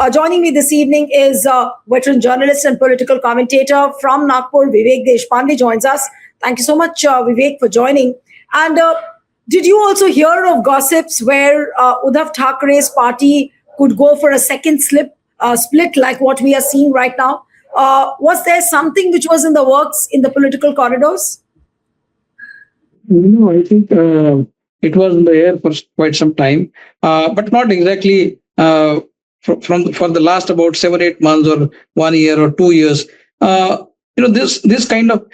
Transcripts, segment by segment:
Joining me this evening is veteran journalist and political commentator from Nagpur, Vivek Deshpande joins us. Thank you so much, Vivek, for joining. And did you also hear of gossips where Uddhav Thackeray's party could go for a second split like what we are seeing right now? Was there something which was in the works in the political corridors? No, I think it was in the air for quite some time, but not exactly for the last about 7-8 months or 1 year or 2 years. This kind of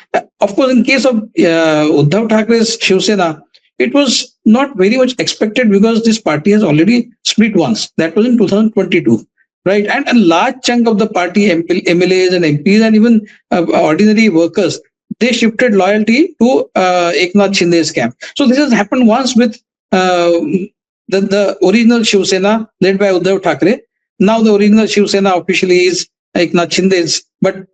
course, in case of Uddhav Thackeray's Shiv Sena, it was not very much expected because this party has already split once. That was in 2022. Right, and a large chunk of the party MLAs and MPs and even ordinary workers, they shifted loyalty to Eknath Shinde's camp. So this has happened once with the original Shiv Sena led by Uddhav Thackeray. Now the original Shiv Sena officially is Eknath Shinde's, but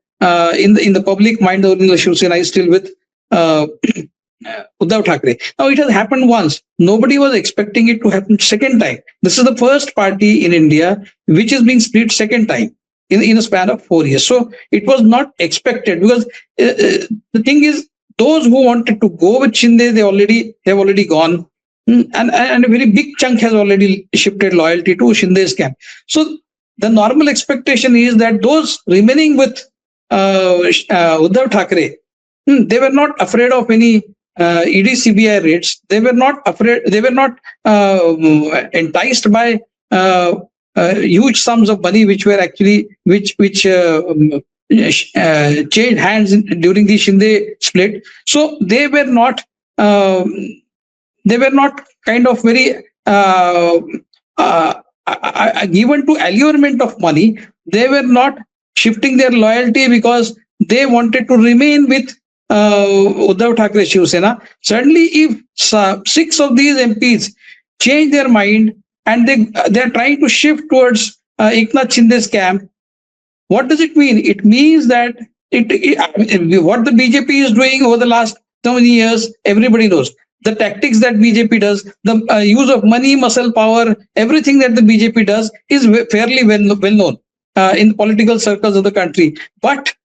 in the public mind, the original Shiv Sena is still with Uddhav Thackeray. Now it has happened once. Nobody was expecting it to happen second time. This is the first party in India which is being split second time in a span of 4 years. So it was not expected because the thing is, those who wanted to go with Shinde, they've already gone, and a very big chunk has already shifted loyalty to Shinde's camp. So the normal expectation is that those remaining with Uddhav Thackeray, they were not afraid of any ED CBI raids. They were not afraid. They were not enticed by huge sums of money which were actually which changed hands during the Shinde split. So they were not kind of very given to allurement of money. They were not shifting their loyalty because they wanted to remain with Uddhav Thackeray Shiv Sena. Certainly, if 6 of these MPs change their mind and they are trying to shift towards Eknath Shinde's camp, what does it mean? It means that what the BJP is doing over the last so many years, everybody knows. The tactics that BJP does, the use of money, muscle power, everything that the BJP does is fairly well known in the political circles of the country. But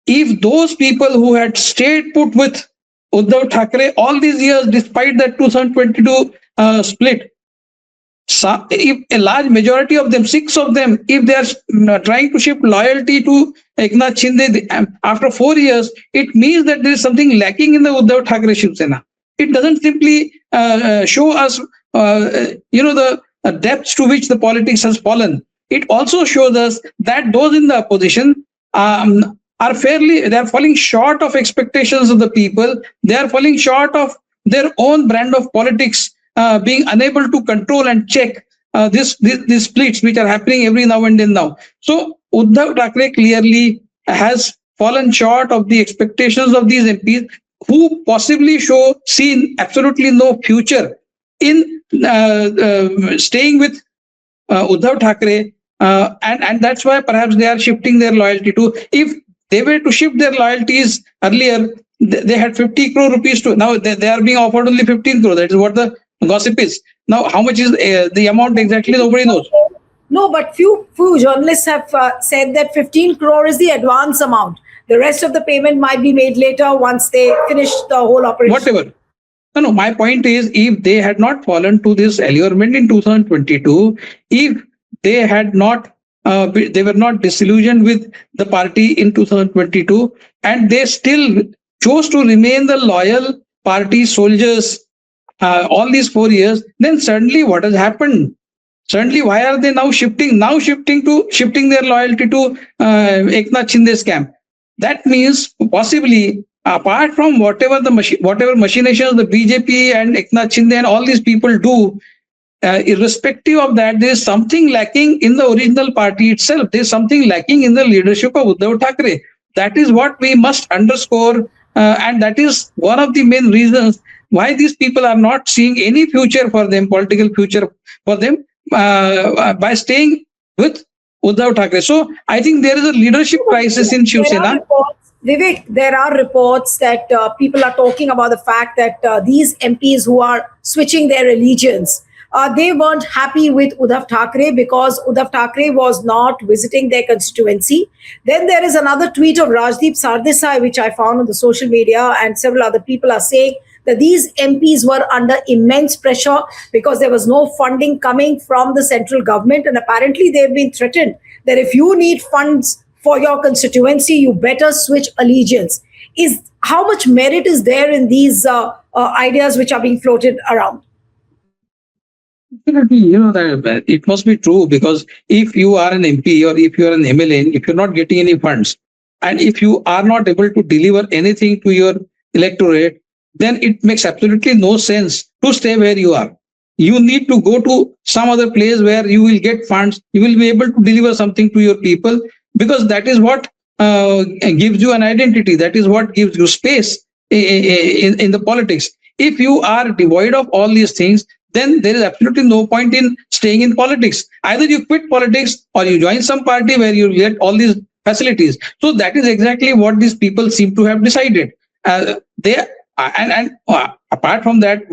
if those people who had stayed put with Uddhav Thackeray all these years, despite that 2022 split, if a large majority of them, 6 of them, if they are trying to shift loyalty to Eknath Shinde after 4 years, it means that there is something lacking in the Uddhav Thackeray Shiv Sena. It doesn't simply show us, the depths to which the politics has fallen. It also shows us that those in the opposition are falling short of expectations of the people. They are falling short of their own brand of politics, being unable to control and check these splits which are happening every now and then now. So Uddhav Thackeray clearly has fallen short of the expectations of these MPs who possibly see absolutely no future in staying with Uddhav Thackeray, and that's why perhaps they are shifting their loyalty to. If they were to shift their loyalties earlier, they had 50 crore rupees to. Now they are being offered only 15 crore. That is what the gossip is. Now, how much is the amount exactly? Nobody knows. No, but few journalists have said that 15 crore is the advance amount. The rest of the payment might be made later once they finish the whole operation. Whatever. No, my point is, if they had not fallen to this allurement in 2022, if they had not they were not disillusioned with the party in 2022, and they still chose to remain the loyal party soldiers all these 4 years, then suddenly what has happened? Suddenly, why are they now shifting their loyalty to Eknath Shinde's camp? That means possibly, apart from whatever machinations the BJP and Eknath Shinde and all these people do, irrespective of that, there is something lacking in the original party itself. There is something lacking in the leadership of Uddhav Thackeray. That is what we must underscore, and that is one of the main reasons why these people are not seeing any future for them, political future for them, by staying with Uddhav Thackeray. So I think there is a leadership crisis in Shiv Sena. Vivek, there are reports that people are talking about the fact that these MPs who are switching their allegiance, they weren't happy with Uddhav Thackeray because Uddhav Thackeray was not visiting their constituency. Then there is another tweet of Rajdeep Sardesai, which I found on the social media, and several other people are saying that these MPs were under immense pressure because there was no funding coming from the central government. And apparently, they've been threatened that if you need funds for your constituency, you better switch allegiance. Is how much merit is there in these ideas which are being floated around? Definitely, that it must be true, because if you are an MP or if you are an MLA, if you're not getting any funds, and if you are not able to deliver anything to your electorate, then it makes absolutely no sense to stay where you are. You need to go to some other place where you will get funds, you will be able to deliver something to your people, because that is what gives you an identity, that is what gives you space in the politics. If you are devoid of all these things, then there is absolutely no point in staying in politics. Either you quit politics or you join some party where you get all these facilities. So that is exactly what these people seem to have decided. They apart from that,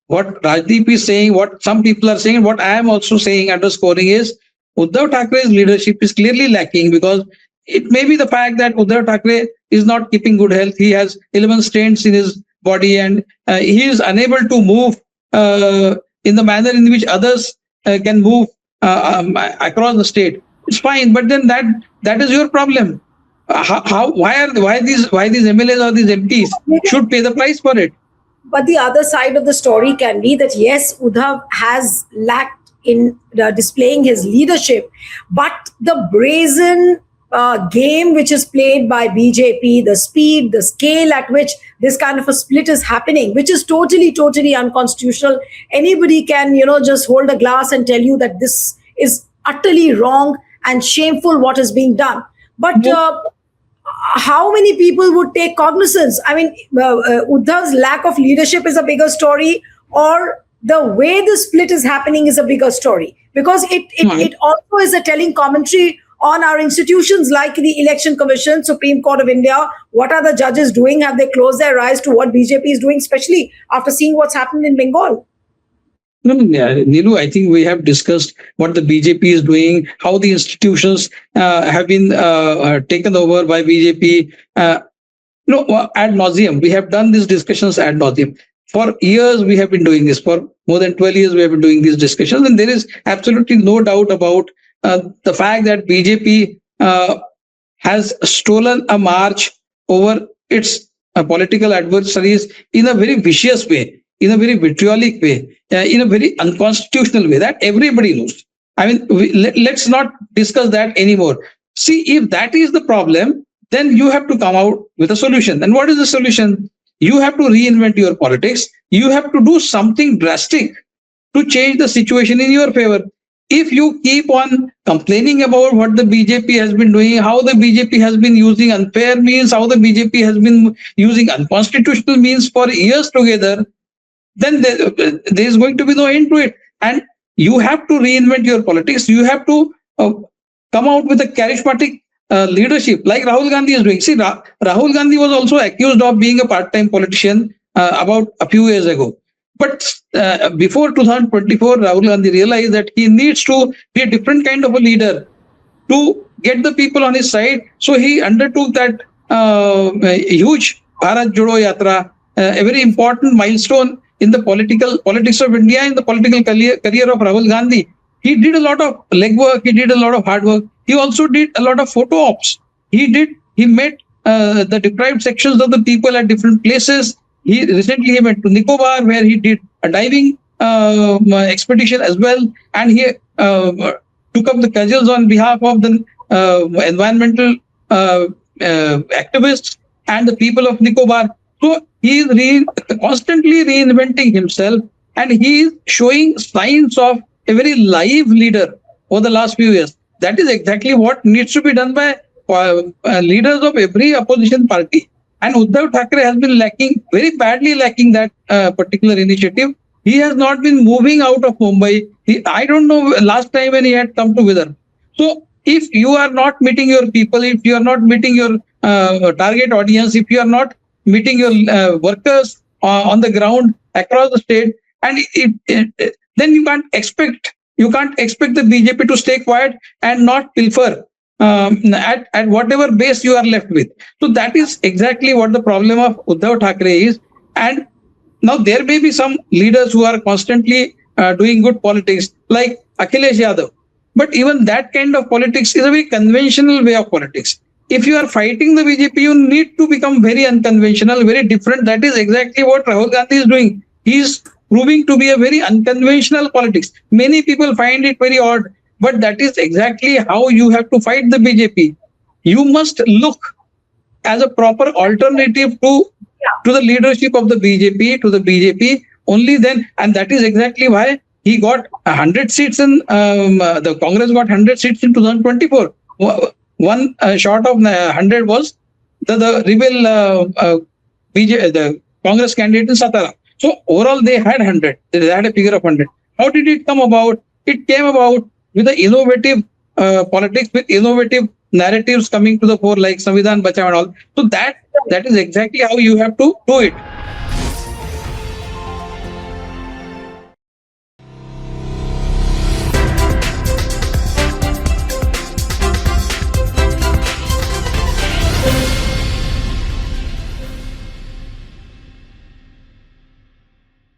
what Rajdeep is saying, what some people are saying, what I am also saying, underscoring, is Uddhav Thackeray's leadership is clearly lacking, because it may be the fact that Uddhav Thackeray is not keeping good health. He has 11 stents in his body, and he is unable to move in the manner in which others can move across the state. It's fine, but then that is your problem. Why these MLAs or these MPs should pay the price for it? But the other side of the story can be that yes, Uddhav has lacked in displaying his leadership, but the brazen game which is played by BJP, the speed, the scale at which this kind of a split is happening, which is totally, totally unconstitutional. Anybody can, just hold a glass and tell you that this is utterly wrong and shameful what is being done. But how many people would take cognizance? I mean, Uddhav's lack of leadership is a bigger story, or the way the split is happening is a bigger story, because it also is a telling commentary on our institutions like the Election Commission, Supreme Court of India. What are the judges doing? Have they closed their eyes to what BJP is doing, especially after seeing what's happened in Bengal? No, Neelu, I think we have discussed what the BJP is doing, how the institutions have been taken over by BJP. Ad nauseum. We have done these discussions ad nauseum. For years, we have been doing this. For more than 12 years, we have been doing these discussions. And there is absolutely no doubt about the fact that BJP has stolen a march over its political adversaries in a very vicious way, in a very vitriolic way, in a very unconstitutional way that everybody knows. I mean, let's not discuss that anymore. See, if that is the problem, then you have to come out with a solution. And what is the solution? You have to reinvent your politics. You have to do something drastic to change the situation in your favor. If you keep on complaining about what the BJP has been doing, how the BJP has been using unfair means, how the BJP has been using unconstitutional means for years together, then there is going to be no end to it. And you have to reinvent your politics. You have to come out with a charismatic leadership like Rahul Gandhi is doing. See, Rahul Gandhi was also accused of being a part-time politician about a few years ago. But before 2024, Rahul Gandhi realized that he needs to be a different kind of a leader to get the people on his side. So he undertook that huge Bharat Jodo Yatra, a very important milestone in the politics of India, in the political career of Rahul Gandhi. He did a lot of legwork. He did a lot of hard work. He also did a lot of photo ops. He met the deprived sections of the people at different places. He recently went to Nicobar, where he did a diving expedition as well, and he took up the cudgels on behalf of the environmental activists and the people of Nicobar. So he is constantly reinventing himself, and he is showing signs of a very live leader over the last few years. That is exactly what needs to be done by leaders of every opposition party. And Uddhav Thackeray has been very badly lacking that particular initiative. He has not been moving out of Mumbai. I don't know last time when he had come to Vidarbha. So if you are not meeting your people, if you are not meeting your target audience, if you are not meeting your workers on the ground across the state, and then you can't expect the BJP to stay quiet and not pilfer at whatever base you are left with. So that is exactly what the problem of Uddhav Thackeray is. And now there may be some leaders who are constantly doing good politics, like Akhilesh Yadav. But even that kind of politics is a very conventional way of politics. If you are fighting the BJP, you need to become very unconventional, very different. That is exactly what Rahul Gandhi is doing. He is proving to be a very unconventional politics. Many people find it very odd, but that is exactly how you have to fight the BJP. You must look as a proper alternative to the leadership of the BJP. Only then, and that is exactly why he got 100 seats in the Congress got 100 seats in 2024. One short of 100 was the rebel the Congress candidate in Satara. So overall, they had 100. They had a figure of 100. How did it come about? It came about with the innovative politics, with innovative narratives coming to the fore, like Samvidhan Bachao and all. So that is exactly how you have to do it.